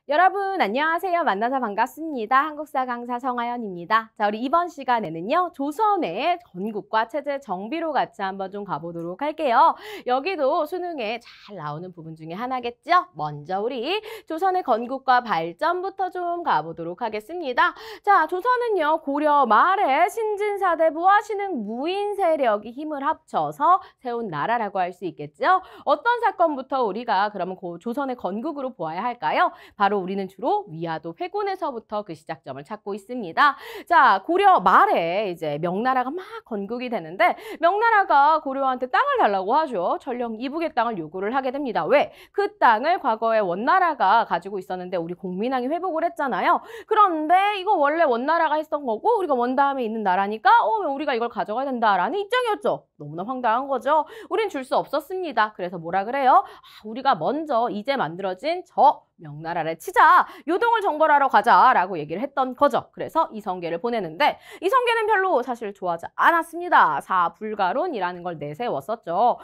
여러분 안녕하세요. 만나서 반갑습니다. 한국사 강사 성하연입니다. 자, 우리 이번 시간에는요. 조선의 건국과 체제 정비로 같이 한번 좀 가보도록 할게요. 여기도 수능에 잘 나오는 부분 중에 하나겠죠? 먼저 우리 조선의 건국과 발전부터 좀 가보도록 하겠습니다. 자, 조선은요. 고려 말에 신진사대부와 신흥 무인 세력이 힘을 합쳐서 세운 나라라고 할 수 있겠죠? 어떤 사건부터 우리가 그러면 조선의 건국으로 보아야 할까요? 바로 우리는 주로 위화도 회군에서부터 그 시작점을 찾고 있습니다. 자, 고려 말에 이제 명나라가 막 건국이 되는데 명나라가 고려한테 땅을 달라고 하죠. 전령 이북의 땅을 요구를 하게 됩니다. 왜? 그 땅을 과거에 원나라가 가지고 있었는데 우리 공민왕이 회복을 했잖아요. 그런데 이거 원래 원나라가 했던 거고 우리가 원다음에 있는 나라니까 우리가 이걸 가져가야 된다라는 입장이었죠. 너무나 황당한 거죠. 우린 줄 수 없었습니다. 그래서 뭐라 그래요? 우리가 먼저 이제 만들어진 저 명나라를 치자, 요동을 정벌하러 가자라고 얘기를 했던 거죠. 그래서 이성계를 보내는데 이성계는 별로 사실 좋아하지 않았습니다. 사불가론이라는 걸 내세웠었죠.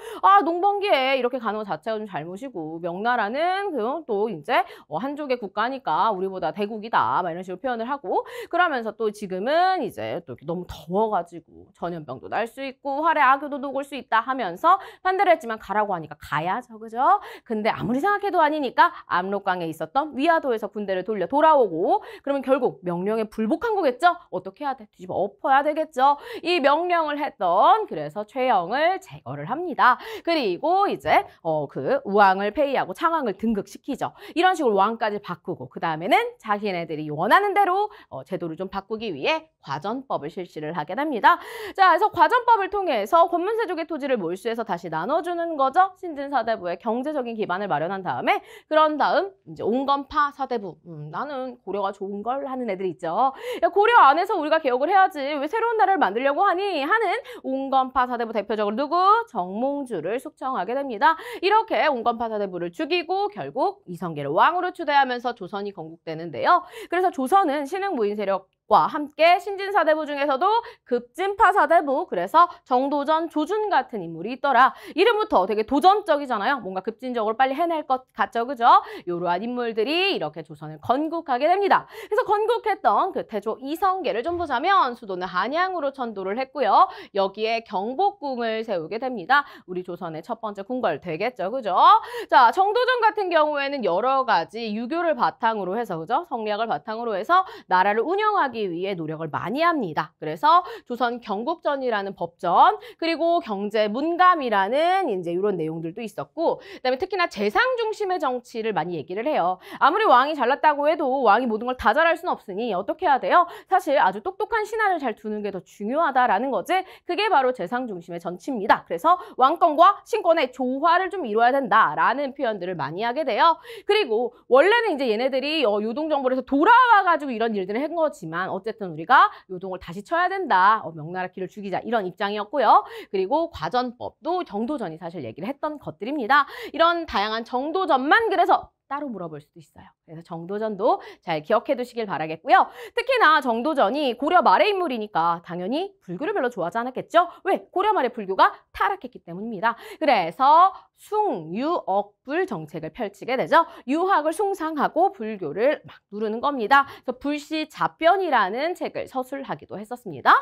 농번기에 이렇게 가는 것 자체가 좀 잘못이고 명나라는 또 이제 한족의 국가니까 우리보다 대국이다 막 이런 식으로 표현을 하고 그러면서 또 지금은 이제 또 너무 더워가지고 전염병도 날 수 있고 활에 악유도 녹을 수 있다 하면서 반대를 했지만 가라고 하니까 가야죠, 그죠? 근데 아무리 생각해도 아니니까 압록강에 있었던 위화도에서 군대를 돌아오고 그러면 결국 명령에 불복한 거겠죠? 어떻게 해야 돼? 뒤집어 엎어야 되겠죠? 이 명령을 했던 그래서 최영을 제거를 합니다. 그리고 이제 그 우왕을 폐위하고 창왕을 등극시키죠. 이런 식으로 왕까지 바꾸고 그 다음에는 자기네들이 원하는 대로 제도를 좀 바꾸기 위해 과전법을 실시를 하게 됩니다. 자, 그래서 과전법을 통해서 권문세족의 토지를 몰수해서 다시 나눠주는 거죠. 신진사대부의 경제적인 기반을 마련한 다음에 그런 다음 이제 온건파 사대부. 나는 고려가 좋은 걸 하는 애들 있죠. 야, 고려 안에서 우리가 개혁을 해야지. 왜 새로운 나라를 만들려고 하니? 하는 온건파 사대부 대표적으로 누구? 정몽주를 숙청하게 됩니다. 이렇게 온건파 사대부를 죽이고 결국 이성계를 왕으로 추대하면서 조선이 건국되는데요. 그래서 조선은 신흥 무인 세력 과 함께 신진사대부 중에서도 급진파 사대부, 그래서 정도전, 조준 같은 인물이 있더라. 이름부터 되게 도전적이잖아요. 뭔가 급진적으로 빨리 해낼 것 같죠, 그죠? 이러한 인물들이 이렇게 조선을 건국하게 됩니다. 그래서 건국했던 그 태조 이성계를 좀 보자면 수도는 한양으로 천도를 했고요. 여기에 경복궁을 세우게 됩니다. 우리 조선의 첫 번째 궁궐 되겠죠, 그죠? 자, 정도전 같은 경우에는 여러 가지 유교를 바탕으로 해서, 그죠? 성리학을 바탕으로 해서 나라를 운영하기 위해 노력을 많이 합니다. 그래서 조선 경국전이라는 법전, 그리고 경제 문감이라는 이제 이런 내용들도 있었고, 그다음에 특히나 재상 중심의 정치를 많이 얘기를 해요. 아무리 왕이 잘났다고 해도 왕이 모든 걸 다 잘할 수는 없으니 어떻게 해야 돼요? 사실 아주 똑똑한 신하를 잘 두는 게 더 중요하다라는 거지. 그게 바로 재상 중심의 정치입니다. 그래서 왕권과 신권의 조화를 좀 이루어야 된다라는 표현들을 많이 하게 돼요. 그리고 원래는 이제 얘네들이 요동정벌에서 돌아와가지고 이런 일들을 한 거지만 어쨌든 우리가 요동을 다시 쳐야 된다. 명나라 기를 죽이자 이런 입장이었고요. 그리고 과전법도 정도전이 사실 얘기를 했던 것들입니다. 이런 다양한 정도전만 그래서 따로 물어볼 수도 있어요. 그래서 정도전도 잘 기억해 두시길 바라겠고요. 특히나 정도전이 고려 말의 인물이니까 당연히 불교를 별로 좋아하지 않았겠죠? 왜? 고려 말의 불교가 타락했기 때문입니다. 그래서 숭, 유, 억불 정책을 펼치게 되죠. 유학을 숭상하고 불교를 막 누르는 겁니다. 그래서 불시자변이라는 책을 서술하기도 했었습니다.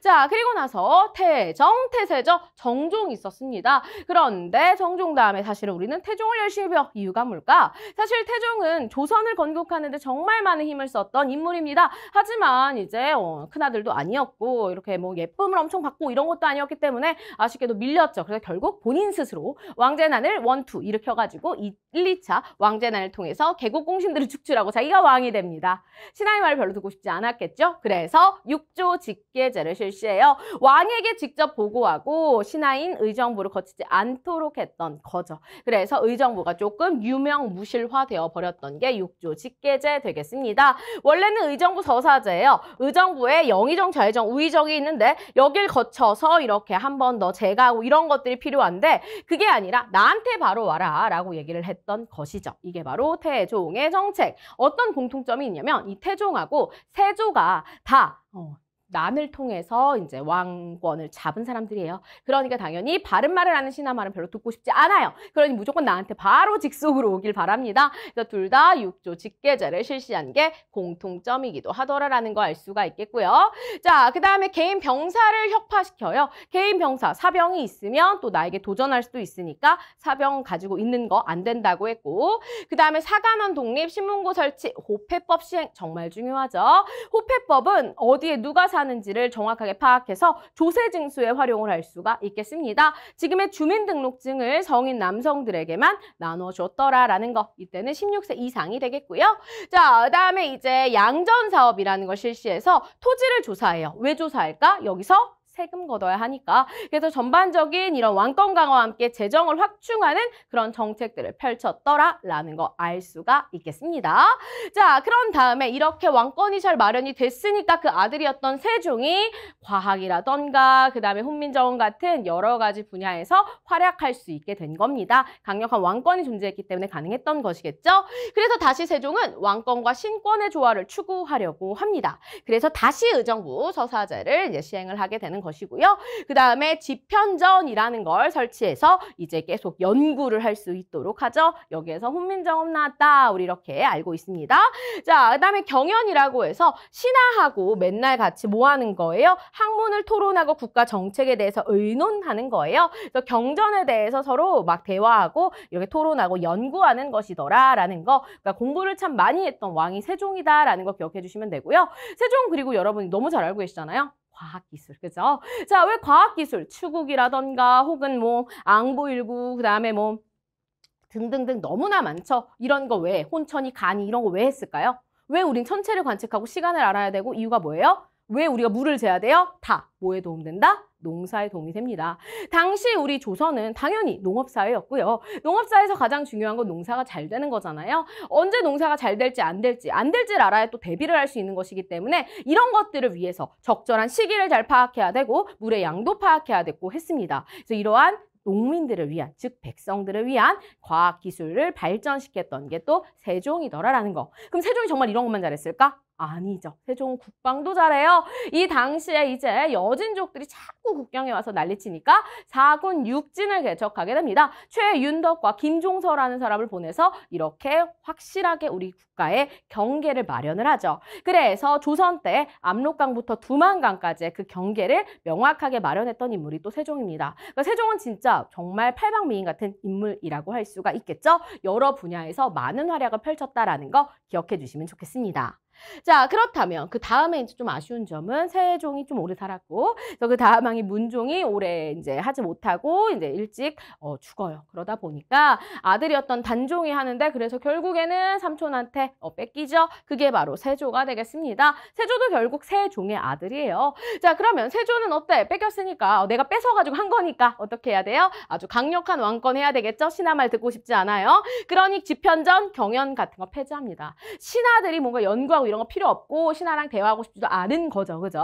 자, 그리고 나서 태정, 태세죠. 정종이 있었습니다. 그런데 정종 다음에 사실은 우리는 태종을 열심히 배워. 이유가 뭘까? 사실 태종은 조선을 건국하는데 정말 많은 힘을 썼던 인물입니다. 하지만 이제 큰아들도 아니었고 이렇게 뭐 예쁨을 엄청 받고 이런 것도 아니었기 때문에 아쉽게도 밀렸죠. 그래서 결국 본인 스스로 왕제난을 1, 2 일으켜가지고 1, 2차 왕제난을 통해서 개국공신들을 축출하고 자기가 왕이 됩니다. 신하의 말을 별로 듣고 싶지 않았겠죠. 그래서 육조 직계제를 실시해요. 왕에게 직접 보고하고 신하인 의정부를 거치지 않도록 했던 거죠. 그래서 의정부가 조금 유명무실화되어 버렸던 게 육조 직계제 되겠습니다. 원래는 의정부 서사제예요. 의정부에 영의정, 좌의정, 우의정이 있는데 여길 거쳐서 이렇게 한 번 더 제가하고 이런 것들이 필요한데 그게 아니라 나한테 바로 와라 라고 얘기를 했던 것이죠. 이게 바로 태종의 정책. 어떤 공통점이 있냐면 이 태종하고 세조가 다 난을 통해서 이제 왕권을 잡은 사람들이에요. 그러니까 당연히 바른 말을 하는 신하말은 별로 듣고 싶지 않아요. 그러니 무조건 나한테 바로 직속으로 오길 바랍니다. 그래서 둘 다 육조 직계제를 실시한 게 공통점이기도 하더라라는 거 알 수가 있겠고요. 자, 그 다음에 개인 병사를 혁파시켜요. 개인 병사, 사병이 있으면 또 나에게 도전할 수도 있으니까 사병 가지고 있는 거 안 된다고 했고, 그 다음에 사관원 독립, 신문고 설치, 호패법 시행 정말 중요하죠. 호패법은 어디에 누가 사는지를 정확하게 파악해서 조세징수에 활용을 할 수가 있겠습니다. 지금의 주민등록증을 성인 남성들에게만 나눠줬더라라는 거. 이때는 16세 이상이 되겠고요. 자, 그다음에 이제 양전사업이라는 걸 실시해서 토지를 조사해요. 왜 조사할까? 여기서 세금 걷어야 하니까. 그래서 전반적인 이런 왕권 강화와 함께 재정을 확충하는 그런 정책들을 펼쳤더라라는 거 알 수가 있겠습니다. 자, 그런 다음에 이렇게 왕권이 잘 마련이 됐으니까 그 아들이었던 세종이 과학이라던가 그다음에 훈민정음 같은 여러 가지 분야에서 활약할 수 있게 된 겁니다. 강력한 왕권이 존재했기 때문에 가능했던 것이겠죠. 그래서 다시 세종은 왕권과 신권의 조화를 추구하려고 합니다. 그래서 다시 의정부 서사제를 이제 시행을 하게 되는 것이고요. 그 다음에 집현전이라는 걸 설치해서 이제 계속 연구를 할 수 있도록 하죠. 여기에서 훈민정음 나왔다. 우리 이렇게 알고 있습니다. 자, 그 다음에 경연이라고 해서 신하하고 맨날 같이 뭐 하는 거예요? 학문을 토론하고 국가 정책에 대해서 의논하는 거예요. 그래서 경전에 대해서 서로 막 대화하고 이렇게 토론하고 연구하는 것이더라라는 거. 그러니까 공부를 참 많이 했던 왕이 세종이다라는 거 기억해 주시면 되고요. 세종 그리고 여러분이 너무 잘 알고 계시잖아요. 과학기술, 그죠? 자, 왜 과학기술? 추국이라던가 혹은 뭐 앙보일구, 그 다음에 뭐 등등등 너무나 많죠. 이런 거 왜? 혼천이, 간이 이런 거 왜 했을까요? 왜 우린 천체를 관측하고 시간을 알아야 되고 이유가 뭐예요? 왜 우리가 물을 재야 돼요? 다 뭐에 도움된다? 농사에 도움이 됩니다. 당시 우리 조선은 당연히 농업사회였고요. 농업사회에서 가장 중요한 건 농사가 잘 되는 거잖아요. 언제 농사가 잘 될지 안 될지를 알아야 또 대비를 할 수 있는 것이기 때문에 이런 것들을 위해서 적절한 시기를 잘 파악해야 되고 물의 양도 파악해야 되고 했습니다. 그래서 이러한 농민들을 위한, 즉 백성들을 위한 과학기술을 발전시켰던 게 또 세종이더라라는 거. 그럼 세종이 정말 이런 것만 잘했을까? 아니죠. 세종은 국방도 잘해요. 이 당시에 이제 여진족들이 자꾸 국경에 와서 난리치니까 사군 육진을 개척하게 됩니다. 최윤덕과 김종서라는 사람을 보내서 이렇게 확실하게 우리 국가의 경계를 마련을 하죠. 그래서 조선 때 압록강부터 두만강까지의 그 경계를 명확하게 마련했던 인물이 또 세종입니다. 그러니까 세종은 진짜 정말 팔방미인 같은 인물이라고 할 수가 있겠죠. 여러 분야에서 많은 활약을 펼쳤다라는 거 기억해 주시면 좋겠습니다. 자, 그렇다면 그 다음에 이제 좀 아쉬운 점은 세종이 좀 오래 살았고, 그래서 그 다음 왕이 문종이 오래 이제 하지 못하고 이제 일찍 죽어요. 그러다 보니까 아들이었던 단종이 하는데 그래서 결국에는 삼촌한테 뺏기죠. 그게 바로 세조가 되겠습니다. 세조도 결국 세종의 아들이에요. 자, 그러면 세조는 어때? 뺏겼으니까 내가 뺏어가지고 한 거니까 어떻게 해야 돼요? 아주 강력한 왕권 해야 되겠죠? 신하말 듣고 싶지 않아요. 그러니 집현전, 경연 같은 거 폐지합니다. 신하들이 뭔가 연구하고 이런 거 필요 없고 신하랑 대화하고 싶지도 않은 거죠. 그죠?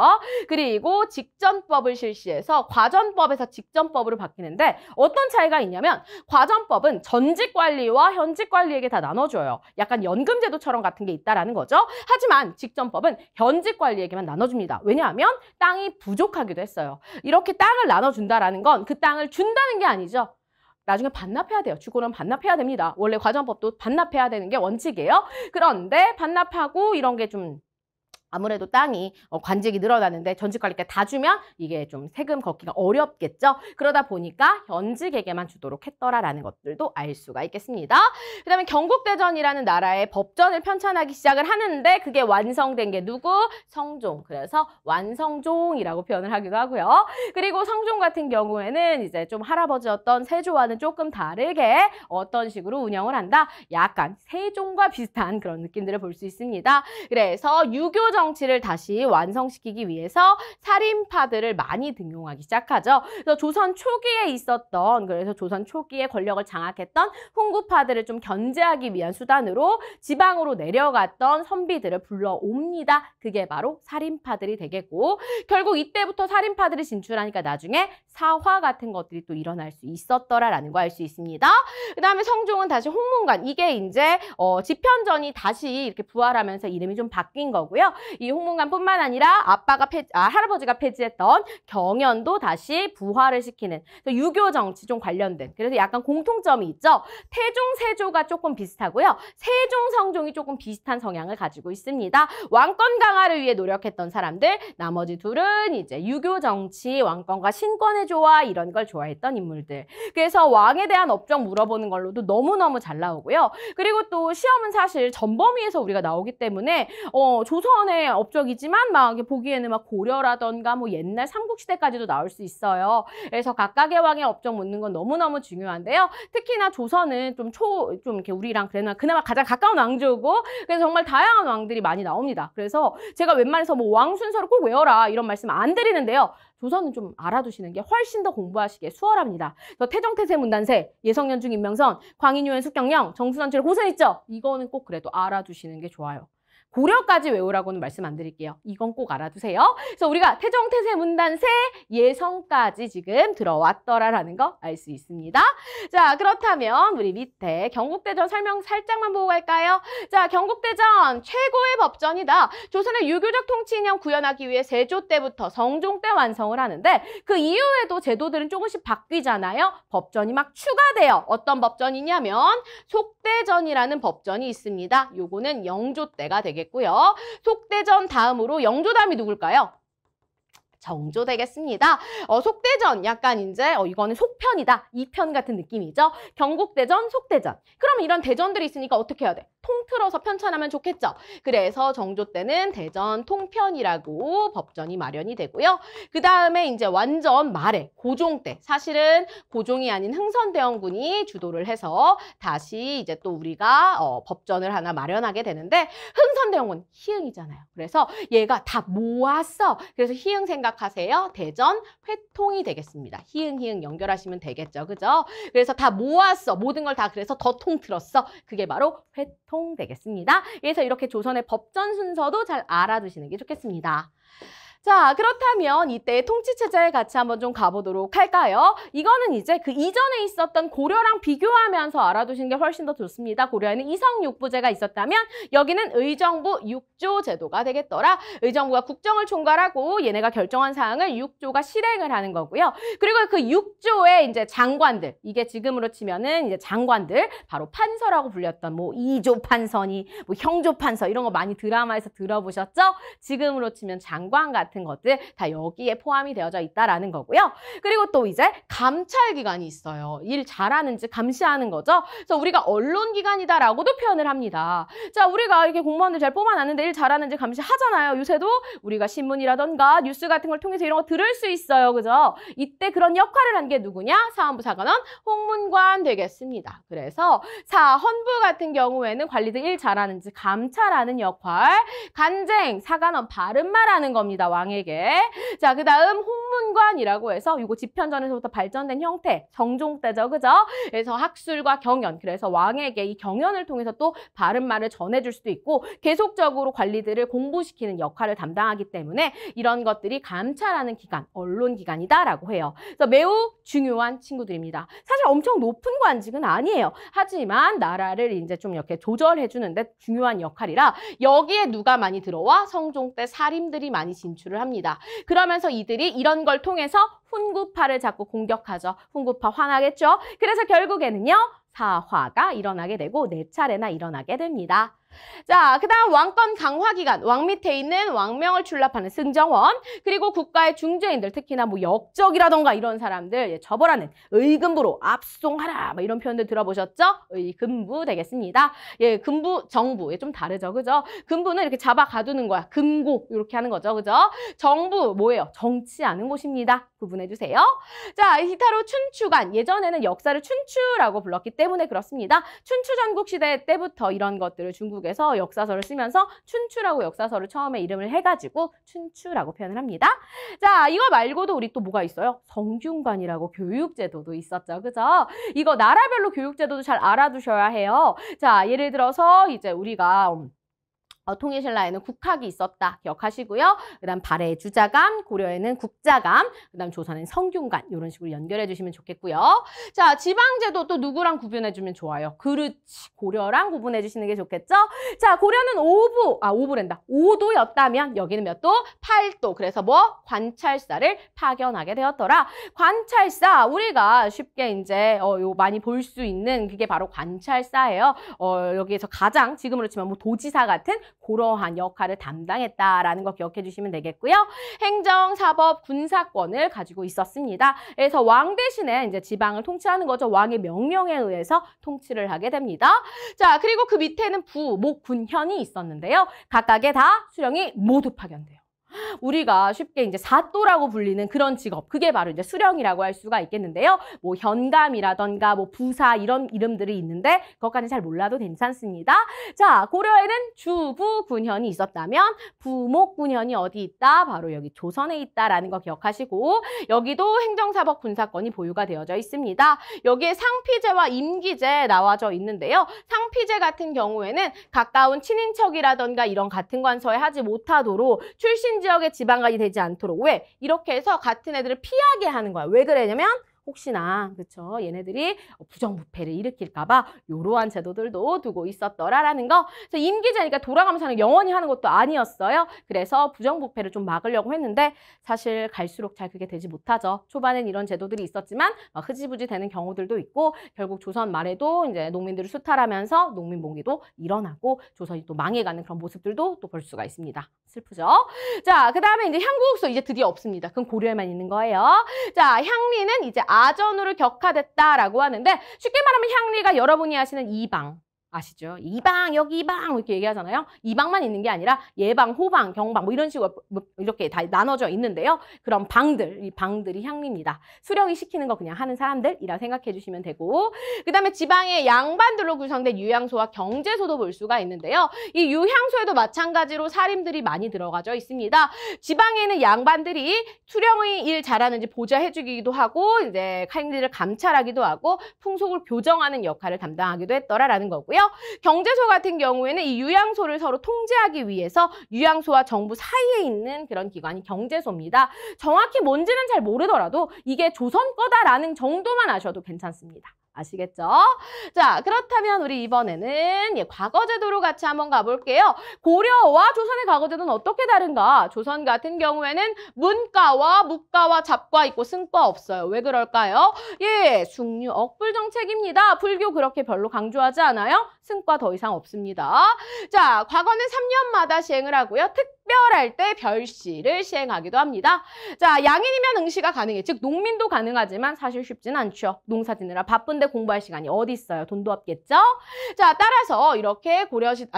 그리고 직전법을 실시해서 과전법에서 직전법으로 바뀌는데 어떤 차이가 있냐면 과전법은 전직관리와 현직관리에게 다 나눠줘요. 약간 연금제도처럼 같은 게 있다라는 거죠. 하지만 직전법은 현직관리에게만 나눠줍니다. 왜냐하면 땅이 부족하기도 했어요. 이렇게 땅을 나눠준다라는 건 그 땅을 준다는 게 아니죠. 나중에 반납해야 돼요. 주고는 반납해야 됩니다. 원래 과전법도 반납해야 되는 게 원칙이에요. 그런데 반납하고 이런 게 좀 아무래도 땅이 관직이 늘어나는데 전직관리께 다 주면 이게 좀 세금 걷기가 어렵겠죠. 그러다 보니까 현직에게만 주도록 했더라라는 것들도 알 수가 있겠습니다. 그 다음에 경국대전이라는 나라의 법전을 편찬하기 시작을 하는데 그게 완성된 게 누구? 성종. 그래서 완성종이라고 표현을 하기도 하고요. 그리고 성종 같은 경우에는 이제 좀 할아버지였던 세조와는 조금 다르게 어떤 식으로 운영을 한다? 약간 세종과 비슷한 그런 느낌들을 볼 수 있습니다. 그래서 유교 정치를 다시 완성시키기 위해서 살인파들을 많이 등용하기 시작하죠. 그래서 조선 초기에 있었던, 그래서 조선 초기에 권력을 장악했던 훈구파들을 좀 견제하기 위한 수단으로 지방으로 내려갔던 선비들을 불러옵니다. 그게 바로 살인파들이 되겠고, 결국 이때부터 살인파들이 진출하니까 나중에 사화 같은 것들이 또 일어날 수 있었더라라는 거 알 수 있습니다. 그 다음에 성종은 다시 홍문관, 이게 이제 집현전이 다시 이렇게 부활하면서 이름이 좀 바뀐 거고요. 이 홍문관뿐만 아니라 할아버지가 폐지했던 경연도 다시 부활을 시키는 유교 정치 좀 관련된, 그래서 약간 공통점이 있죠. 태종, 세조가 조금 비슷하고요. 세종, 성종이 조금 비슷한 성향을 가지고 있습니다. 왕권 강화를 위해 노력했던 사람들, 나머지 둘은 이제 유교 정치, 왕권과 신권의 조화 이런 걸 좋아했던 인물들. 그래서 왕에 대한 업적 물어보는 걸로도 너무너무 잘 나오고요. 그리고 또 시험은 사실 전범위에서 우리가 나오기 때문에 조선의 업적이지만 막 보기에는 막 고려라던가 뭐 옛날 삼국시대까지도 나올 수 있어요. 그래서 각각의 왕의 업적 묻는 건 너무너무 중요한데요. 특히나 조선은 좀 이렇게 우리랑 그나마 가장 가까운 왕조고, 그래서 정말 다양한 왕들이 많이 나옵니다. 그래서 제가 웬만해서 뭐 왕 순서를 꼭 외워라 이런 말씀 안 드리는데요. 조선은 좀 알아두시는 게 훨씬 더 공부하시기에 수월합니다. 그래서 태정태세 문단세, 예성연중 임명선, 광인유엔 숙경령, 정수선칠 고선 있죠? 이거는 꼭 그래도 알아두시는 게 좋아요. 고려까지 외우라고는 말씀 안 드릴게요. 이건 꼭 알아두세요. 그래서 우리가 태정태세 문단세 예성까지 지금 들어왔더라라는 거 알 수 있습니다. 자, 그렇다면 우리 밑에 경국대전 설명 살짝만 보고 갈까요? 자, 경국대전 최고의 법전이다. 조선의 유교적 통치 이념 구현하기 위해 세조 때부터 성종 때 완성을 하는데, 그 이후에도 제도들은 조금씩 바뀌잖아요. 법전이 막 추가돼요. 어떤 법전이냐면 속대전이라는 법전이 있습니다. 요거는 영조 때가 되겠고요. 속대전 다음으로 영조 다음이 누굴까요? 정조 되겠습니다. 속대전 약간 이제 이거는 속편이다. 2편 같은 느낌이죠. 경국대전, 속대전. 그럼 이런 대전들이 있으니까 어떻게 해야 돼? 통틀어서 편찬하면 좋겠죠. 그래서 정조 때는 대전 통편이라고 법전이 마련이 되고요. 그 다음에 이제 완전 말에 고종 때, 사실은 고종이 아닌 흥선대원군이 주도를 해서 다시 이제 또 우리가 법전을 하나 마련하게 되는데, 흥선대원군 희응이잖아요. 그래서 얘가 다 모았어. 그래서 희응 생각하세요. 대전 회통이 되겠습니다. 희응 연결하시면 되겠죠. 그죠? 그래서 다 모았어. 모든 걸 다 그래서 더 통틀었어. 그게 바로 회통 되겠습니다. 그래서 이렇게 조선의 법전 순서도 잘 알아두시는 게 좋겠습니다. 자, 그렇다면 이때의 통치체제 같이 한번 좀 가보도록 할까요? 이거는 이제 그 이전에 있었던 고려랑 비교하면서 알아두시는 게 훨씬 더 좋습니다. 고려에는 이성육부제가 있었다면 여기는 의정부 육조 제도가 되겠더라. 의정부가 국정을 총괄하고 얘네가 결정한 사항을 육조가 실행을 하는 거고요. 그리고 그 육조의 이제 장관들, 이게 지금으로 치면은 이제 장관들, 바로 판서라고 불렸던 뭐 이조 판서니, 뭐 형조 판서 이런 거 많이 드라마에서 들어보셨죠? 지금으로 치면 장관 같은 것들 다 여기에 포함이 되어져 있다라는 거고요. 그리고 또 이제 감찰기관이 있어요. 일 잘하는지 감시하는 거죠. 그래서 우리가 언론기관이다라고도 표현을 합니다. 자, 우리가 이렇게 공무원들 잘 뽑아놨는데 일 잘하는지 감시하잖아요. 요새도 우리가 신문이라던가 뉴스 같은 걸 통해서 이런 거 들을 수 있어요. 그죠? 이때 그런 역할을 한 게 누구냐? 사헌부 사관원 홍문관 되겠습니다. 그래서 사헌부 같은 경우에는 관리들 일 잘하는지 감찰하는 역할, 간쟁, 사관원 바른말하는 겁니다. 왕에게. 자, 그 다음 홍문관이라고 해서 이거 집현전에서부터 발전된 형태, 정종 때죠. 그죠? 그래서 학술과 경연, 그래서 왕에게 이 경연을 통해서 또 바른 말을 전해줄 수도 있고 계속적으로 관리들을 공부시키는 역할을 담당하기 때문에 이런 것들이 감찰하는 기관, 언론기관이다라고 해요. 그래서 매우 중요한 친구들입니다. 사실 엄청 높은 관직은 아니에요. 하지만 나라를 이제 좀 이렇게 조절해주는데 중요한 역할이라 여기에 누가 많이 들어와? 성종 때 사림들이 많이 진출을 합니다. 그러면서 이들이 이런 걸 통해서 훈구파를 자꾸 공격하죠. 훈구파 화나겠죠? 그래서 결국에는요, 사화가 일어나게 되고 4차례나 일어나게 됩니다. 자, 그 다음 왕권 강화 기간, 왕 밑에 있는 왕명을 출납하는 승정원, 그리고 국가의 중죄인들, 특히나 뭐 역적이라던가 이런 사람들 처벌하는 의금부로 압송하라, 뭐 이런 표현들 들어보셨죠? 의금부 되겠습니다. 예, 금부, 정부, 좀 다르죠, 그죠? 금부는 이렇게 잡아 가두는 거야. 금고 이렇게 하는 거죠, 그죠? 정부 뭐예요? 정치하는 곳입니다. 구분해주세요. 자, 히타로 춘추관, 예전에는 역사를 춘추라고 불렀기 때문에 그렇습니다. 춘추 전국 시대 때부터 이런 것들을 중국에서 역사서를 쓰면서 춘추라고 역사서를 처음에 이름을 해가지고 춘추라고 표현을 합니다. 자, 이거 말고도 우리 또 뭐가 있어요? 성균관이라고 교육제도도 있었죠, 그죠? 이거 나라별로 교육제도도 잘 알아두셔야 해요. 자, 예를 들어서 이제 우리가 통일신라에는 국학이 있었다. 기억하시고요. 그 다음 발해의 주자감, 고려에는 국자감, 그 다음 조선에는 성균관 이런 식으로 연결해 주시면 좋겠고요. 자, 지방제도 또 누구랑 구분해 주면 좋아요? 그렇지. 고려랑 구분해 주시는 게 좋겠죠? 자, 고려는 5도였다면 여기는 몇 도? 8도. 그래서 뭐? 관찰사를 파견하게 되었더라. 관찰사, 우리가 쉽게 이제 요 많이 볼 수 있는 그게 바로 관찰사예요. 여기에서 가장 지금으로 치면 뭐 도지사 같은 그러한 역할을 담당했다라는 거 기억해 주시면 되겠고요. 행정, 사법, 군사권을 가지고 있었습니다. 그래서 왕 대신에 이제 지방을 통치하는 거죠. 왕의 명령에 의해서 통치를 하게 됩니다. 자, 그리고 그 밑에는 부, 목, 군, 현이 있었는데요. 각각의 다 수령이 모두 파견돼요. 우리가 쉽게 이제 사또라고 불리는 그런 직업, 그게 바로 이제 수령이라고 할 수가 있겠는데요. 뭐 현감이라던가 뭐 부사 이런 이름들이 있는데 그것까지 잘 몰라도 괜찮습니다. 자, 고려에는 주부 군현이 있었다면 부목 군현이 어디 있다? 바로 여기 조선에 있다라는 거 기억하시고 여기도 행정사법 군사권이 보유가 되어져 있습니다. 여기에 상피제와 임기제 나와져 있는데요. 상피제 같은 경우에는 가까운 친인척이라던가 이런 같은 관서에 하지 못하도록 출신 지역의 지방관이 되지 않도록 왜? 이렇게 해서 같은 애들을 피하게 하는 거야. 왜 그러냐면 혹시나 그쵸 얘네들이 부정부패를 일으킬까 봐 이러한 제도들도 두고 있었더라라는 거. 그래서 임기제니까 돌아가면서 하는 영원히 하는 것도 아니었어요. 그래서 부정부패를 좀 막으려고 했는데 사실 갈수록 잘 그게 되지 못하죠. 초반엔 이런 제도들이 있었지만 막 흐지부지 되는 경우들도 있고 결국 조선 말에도 이제 농민들을 수탈하면서 농민봉기도 일어나고 조선이 또 망해가는 그런 모습들도 또 볼 수가 있습니다. 슬프죠? 자, 그 다음에 이제 향국소 이제 드디어 없습니다. 그건 고려에만 있는 거예요. 자, 향리는 이제 아전으로 격화됐다라고 하는데 쉽게 말하면 향리가 여러분이 아시는 이방 아시죠? 이방, 여기 이방 이렇게 얘기하잖아요. 이방만 있는 게 아니라 예방, 호방, 경방 뭐 이런 식으로 이렇게 다 나눠져 있는데요. 그런 방들, 이 방들이 향리입니다. 수령이 시키는 거 그냥 하는 사람들이라 생각해 주시면 되고 그 다음에 지방의 양반들로 구성된 유향소와 경제소도 볼 수가 있는데요. 이 유향소에도 마찬가지로 사림들이 많이 들어가져 있습니다. 지방에는 양반들이 수령의 일 잘하는지 보좌해주기도 하고 이제 향리를 감찰하기도 하고 풍속을 교정하는 역할을 담당하기도 했더라라는 거고요. 경제소 같은 경우에는 이 유향소를 서로 통제하기 위해서 유향소와 정부 사이에 있는 그런 기관이 경제소입니다. 정확히 뭔지는 잘 모르더라도 이게 조선 거다라는 정도만 아셔도 괜찮습니다. 아시겠죠? 자, 그렇다면 우리 이번에는 과거제도로 같이 한번 가볼게요. 고려와 조선의 과거제도는 어떻게 다른가? 조선 같은 경우에는 문과와 무과와 잡과 있고 승과 없어요. 왜 그럴까요? 예, 숙류 억불 정책입니다. 불교 그렇게 별로 강조하지 않아요? 승과 더 이상 없습니다. 자, 과거는 3년마다 시행을 하고요. 특별할 때 별시를 시행하기도 합니다. 자, 양인이면 응시가 가능해. 즉 농민도 가능하지만 사실 쉽진 않죠. 농사 지느라 바쁜데 공부할 시간이 어디 있어요? 돈도 없겠죠? 자, 따라서 이렇게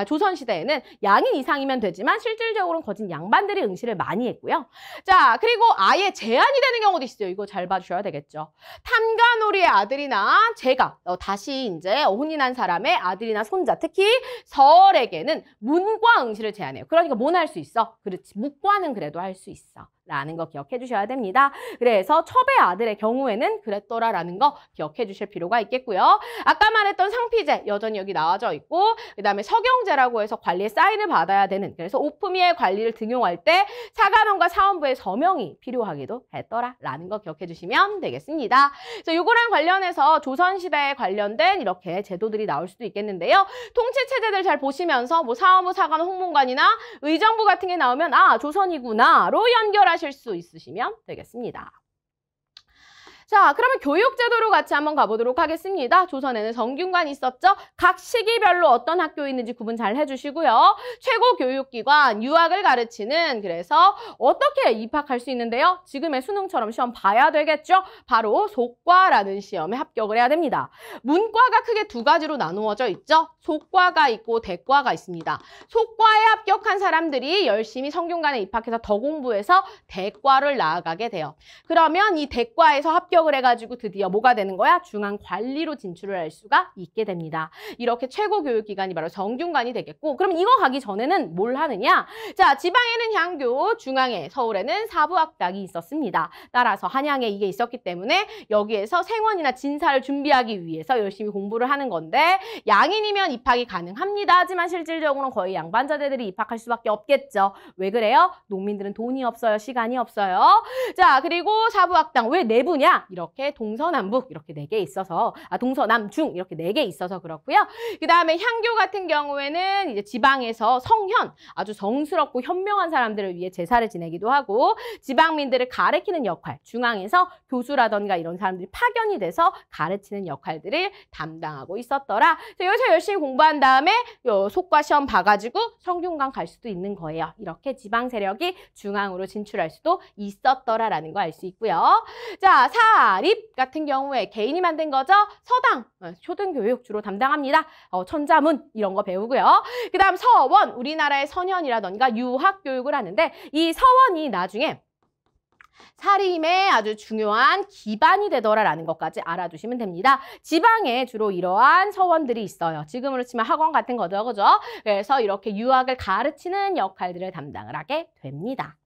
조선시대에는 양인 이상이면 되지만 실질적으로는 거진 양반들이 응시를 많이 했고요. 자, 그리고 아예 제한이 되는 경우도 있어요. 이거 잘 봐주셔야 되겠죠. 탐관오리의 아들이나 제가 다시 이제 혼인한 사람의 아들이나 손자, 특히 설에게는 문과 응시를 제한해요. 그러니까 뭔 할 수 있어? 그렇지. 묵과는 그래도 할 수 있어. 라는 거 기억해 주셔야 됩니다. 그래서 첩의 아들의 경우에는 그랬더라라는 거 기억해 주실 필요가 있겠고요. 아까 말했던 상피제 여전히 여기 나와져 있고 그 다음에 서경제라고 해서 관리의 사인을 받아야 되는 그래서 오품위의 관리를 등용할 때 사관원과 사원부의 서명이 필요하기도 했더라라는 거 기억해 주시면 되겠습니다. 그래서 요거랑 관련해서 조선시대에 관련된 이렇게 제도들이 나올 수도 있겠는데요. 통치체제들 잘 보시면서 뭐 사원부, 사관원, 홍문관이나 의정부 같은 게 나오면 아 조선이구나로 연결하실 수 있으시면 되겠습니다. 자, 그러면 교육제도로 같이 한번 가보도록 하겠습니다. 조선에는 성균관이 있었죠. 각 시기별로 어떤 학교에 있는지 구분 잘 해주시고요. 최고 교육기관, 유학을 가르치는 그래서 어떻게 입학할 수 있는데요. 지금의 수능처럼 시험 봐야 되겠죠. 바로 속과라는 시험에 합격을 해야 됩니다. 문과가 크게 두 가지로 나누어져 있죠. 속과가 있고 대과가 있습니다. 속과에 합격한 사람들이 열심히 성균관에 입학해서 더 공부해서 대과를 나아가게 돼요. 그러면 이 대과에서 합격을 합격을 해가지고 드디어 뭐가 되는 거야? 중앙관리로 진출을 할 수가 있게 됩니다. 이렇게 최고 교육기관이 바로 정중관이 되겠고, 그럼 이거 가기 전에는 뭘 하느냐? 자, 지방에는 향교, 중앙에, 서울에는 사부학당이 있었습니다. 따라서 한양에 이게 있었기 때문에 여기에서 생원이나 진사를 준비하기 위해서 열심히 공부를 하는 건데, 양인이면 입학이 가능합니다. 하지만 실질적으로는 거의 양반자들이 입학할 수밖에 없겠죠. 왜 그래요? 농민들은 돈이 없어요. 시간이 없어요. 자, 그리고 사부학당 왜 내부냐? 이렇게 동서남북 이렇게 4개 있어서, 동서남중 이렇게 4개 있어서 그렇고요. 그 다음에 향교 같은 경우에는 이제 지방에서 성현, 아주 성스럽고 현명한 사람들을 위해 제사를 지내기도 하고, 지방민들을 가르치는 역할, 중앙에서 교수라던가 이런 사람들이 파견이 돼서 가르치는 역할들을 담당하고 있었더라. 여기서 열심히 공부한 다음에 속과 시험 봐가지고 성균관 갈 수도 있는 거예요. 이렇게 지방 세력이 중앙으로 진출할 수도 있었더라라는 거 알 수 있고요. 자, 사립 같은 경우에 개인이 만든 거죠. 서당, 초등교육 주로 담당합니다. 천자문 이런 거 배우고요. 그 다음 서원, 우리나라의 선현이라던가 유학교육을 하는데, 이 서원이 나중에 사립의 아주 중요한 기반이 되더라라는 것까지 알아두시면 됩니다. 지방에 주로 이러한 서원들이 있어요. 지금으로 치면 학원 같은 거죠, 그죠? 그래서 이렇게 유학을 가르치는 역할들을 담당을 하게 됩니다.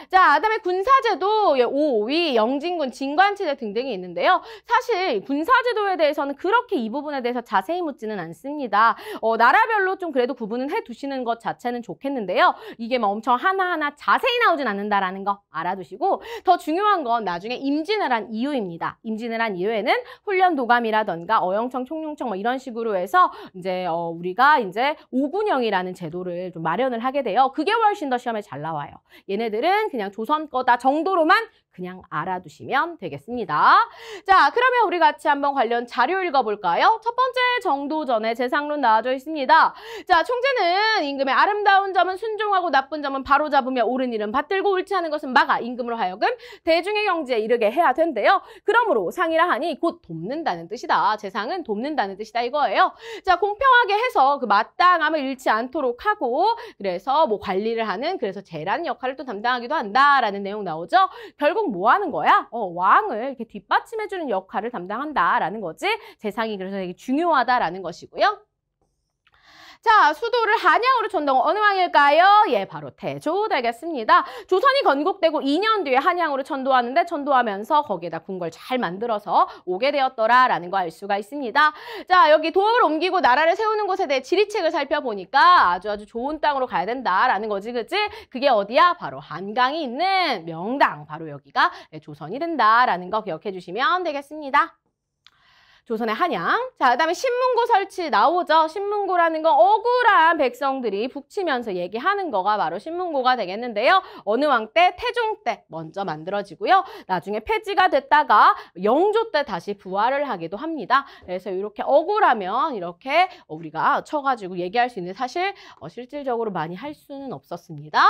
자, 그다음에 군사제도 5, 5위, 영진군, 진관체제 등등이 있는데요. 사실 군사제도에 대해서는 그렇게 이 부분에 대해서 자세히 묻지는 않습니다. 나라별로 좀 그래도 구분은 해두시는 것 자체는 좋겠는데요. 이게 막 엄청 하나하나 자세히 나오진 않는다라는 거 알아두시고, 더 중요한 건 나중에 임진을 한 이유입니다. 임진을 한 이유에는 훈련도감이라던가 어영청, 총룡청 뭐 이런 식으로 해서 이제 우리가 이제 5군형이라는 제도를 좀 마련을 하게 돼요. 그게 훨씬 더 시험에 잘 나와요. 얘네들은 그냥 조선 거다 정도로만 그냥 알아두시면 되겠습니다. 자, 그러면 우리 같이 한번 관련 자료 읽어볼까요? 첫 번째 정도전의 재상론 나와져 있습니다. 자, 총재는 임금의 아름다운 점은 순종하고 나쁜 점은 바로잡으며 옳은 일은 받들고 옳지 않은 것은 막아 임금으로 하여금 대중의 경지에 이르게 해야 된대요. 그러므로 상이라 하니 곧 돕는다는 뜻이다. 재상은 돕는다는 뜻이다 이거예요. 자, 공평하게 해서 그 마땅함을 잃지 않도록 하고, 그래서 뭐 관리를 하는, 그래서 재란 역할을 또 담당하기도 한다라는 내용 나오죠. 결국 뭐 하는 거야? 왕을 이렇게 뒷받침해주는 역할을 담당한다라는 거지. 재상이 그래서 되게 중요하다라는 것이고요. 자, 수도를 한양으로 천동 어느 왕일까요? 예, 바로 태조 되겠습니다. 조선이 건국되고 2년 뒤에 한양으로 천도하는데, 천도하면서 거기에다 궁궐 잘 만들어서 오게 되었더라라는 거 알 수가 있습니다. 자, 여기 도읍을 옮기고 나라를 세우는 곳에 대해 지리책을 살펴보니까 아주 좋은 땅으로 가야 된다라는 거지, 그치? 그게 어디야? 바로 한강이 있는 명당, 바로 여기가 조선이 된다라는 거 기억해 주시면 되겠습니다. 조선의 한양. 자, 그다음에 신문고 설치 나오죠. 신문고라는 건 억울한 백성들이 북치면서 얘기하는 거가 바로 신문고가 되겠는데요. 어느 왕 때? 태종 때 먼저 만들어지고요. 나중에 폐지가 됐다가 영조 때 다시 부활을 하기도 합니다. 그래서 이렇게 억울하면 이렇게 우리가 쳐가지고 얘기할 수 있는데, 사실 실질적으로 많이 할 수는 없었습니다.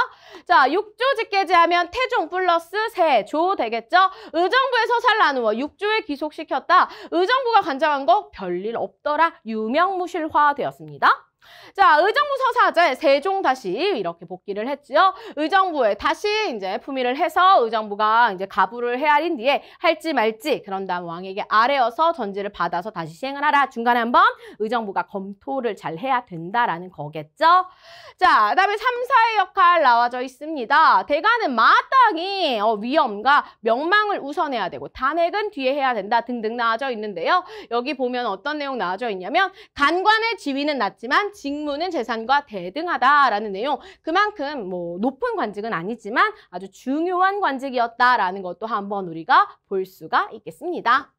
자, 육조 직계제하면 태종 플러스 세조 되겠죠. 의정부에 서사를 나누어 육조에 귀속시켰다. 의정부가 관장한 거 별일 없더라. 유명무실화 되었습니다. 자, 의정부 서사제 세종 다시 이렇게 복귀를 했죠. 의정부에 다시 이제 품위를 해서 의정부가 이제 가부를 헤아린 뒤에 할지 말지, 그런 다음 왕에게 아뢰어서 전지를 받아서 다시 시행을 하라. 중간에 한번 의정부가 검토를 잘 해야 된다라는 거겠죠. 자, 그다음에 3사의 역할 나와져 있습니다. 대가는 마땅히 위엄과 명망을 우선해야 되고 단핵은 뒤에 해야 된다 등등 나와져 있는데요. 여기 보면 어떤 내용 나와져 있냐면, 간관의 지위는 낮지만 직무는 재산과 대등하다라는 내용. 그만큼 뭐 높은 관직은 아니지만 아주 중요한 관직이었다라는 것도 한번 우리가 볼 수가 있겠습니다.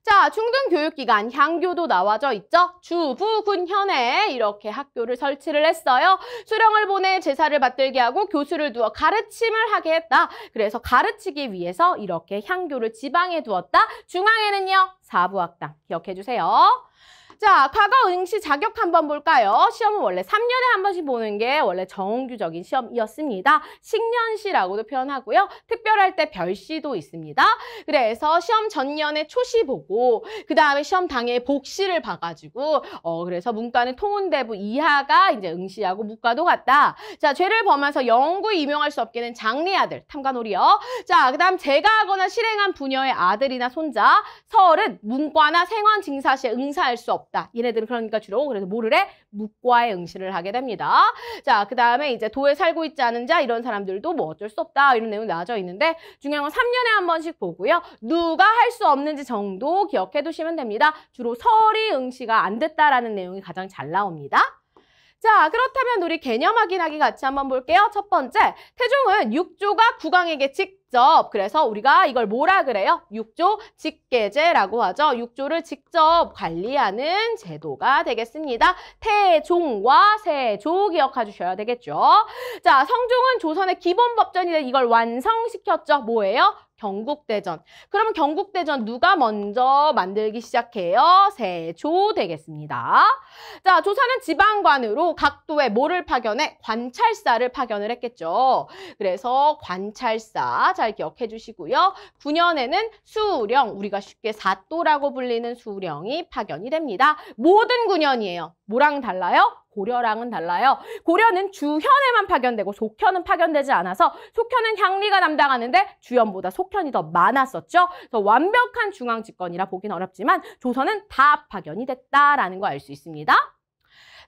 자, 중등교육기관 향교도 나와져 있죠. 주, 부, 군, 현에 이렇게 학교를 설치를 했어요. 수령을 보내 제사를 받들게 하고 교수를 두어 가르침을 하게 했다. 그래서 가르치기 위해서 이렇게 향교를 지방에 두었다. 중앙에는요, 사부학당 기억해 주세요. 자, 과거 응시 자격 한번 볼까요? 시험은 원래 3년에 한 번씩 보는 게 원래 정규적인 시험이었습니다. 식년시라고도 표현하고요. 특별할 때 별시도 있습니다. 그래서 시험 전년에 초시 보고 그 다음에 시험 당일 복시를 봐가지고 그래서 문과는 통운대부 이하가 이제 응시하고 무과도 같다. 자, 죄를 범해서 영구히 임용할 수 없게 된 장래 아들, 탐관오리요. 자, 그 다음 제가하거나 실행한 부녀의 아들이나 손자, 서얼은 문과나 생원 징사시에 응사할 수 없다. 얘네들은 그러니까 주로 그래서 뭐를 해? 무과에 응시를 하게 됩니다. 자, 그 다음에 이제 도에 살고 있지 않은 자 이런 사람들도 뭐 어쩔 수 없다 이런 내용이 나와져 있는데 중요한 건 3년에 한 번씩 보고요. 누가 할 수 없는지 정도 기억해 두시면 됩니다. 주로 서얼이 응시가 안 됐다라는 내용이 가장 잘 나옵니다. 자, 그렇다면 우리 개념 확인하기 같이 한번 볼게요. 첫 번째, 태종은 6조가 국왕에게 직접, 그래서 우리가 이걸 뭐라 그래요? 6조 직계제라고 하죠. 6조를 직접 관리하는 제도가 되겠습니다. 태종과 세조 기억해 주셔야 되겠죠. 자, 성종은 조선의 기본 법전이 된 이걸 완성시켰죠. 뭐예요? 경국대전. 그러면 경국대전 누가 먼저 만들기 시작해요? 세조 되겠습니다. 자, 조선은 지방관으로 각 도에 뭐를 파견해? 관찰사를 파견을 했겠죠. 그래서 관찰사 잘 기억해 주시고요. 9년에는 수령, 우리가 쉽게 사또라고 불리는 수령이 파견이 됩니다. 모든 9년이에요. 뭐랑 달라요? 고려랑은 달라요. 고려는 주현에만 파견되고 속현은 파견되지 않아서 속현은 향리가 담당하는데 주현보다 속현이 더 많았었죠. 그래서 완벽한 중앙 집권이라 보긴 어렵지만 조선은 다 파견이 됐다라는 거 알 수 있습니다.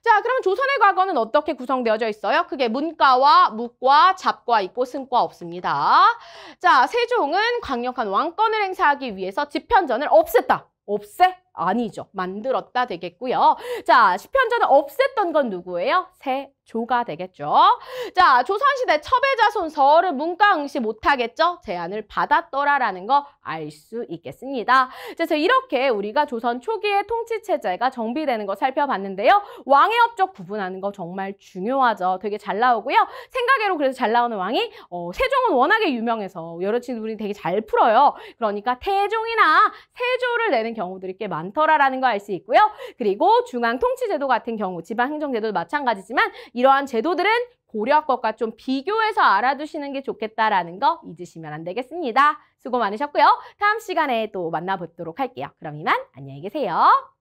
자, 그러면 조선의 과거는 어떻게 구성되어져 있어요? 크게 문과와 무과, 잡과 있고 승과 없습니다. 자, 세종은 강력한 왕권을 행사하기 위해서 집현전을 없앴다. 없애? 아니죠. 만들었다 되겠고요. 자, 집현전을 없앴던 건 누구예요? 세조가 되겠죠. 자, 조선시대 첩외자손 서얼은 문과 응시 못하겠죠? 제안을 받았더라라는 거 알 수 있겠습니다. 그래서 이렇게 우리가 조선 초기의 통치체제가 정비되는 거 살펴봤는데요. 왕의 업적 구분하는 거 정말 중요하죠. 되게 잘 나오고요. 생각외로 그래서 잘 나오는 왕이 세종은 워낙에 유명해서 여러 친구들이 되게 잘 풀어요. 그러니까 태종이나 세조를 내는 경우들이 꽤 많더라라는 거 알 수 있고요. 그리고 중앙통치제도 같은 경우 지방행정제도도 마찬가지지만 이러한 제도들은 고려 것과 좀 비교해서 알아두시는 게 좋겠다라는 거 잊으시면 안 되겠습니다. 수고 많으셨고요. 다음 시간에 또 만나보도록 할게요. 그럼 이만 안녕히 계세요.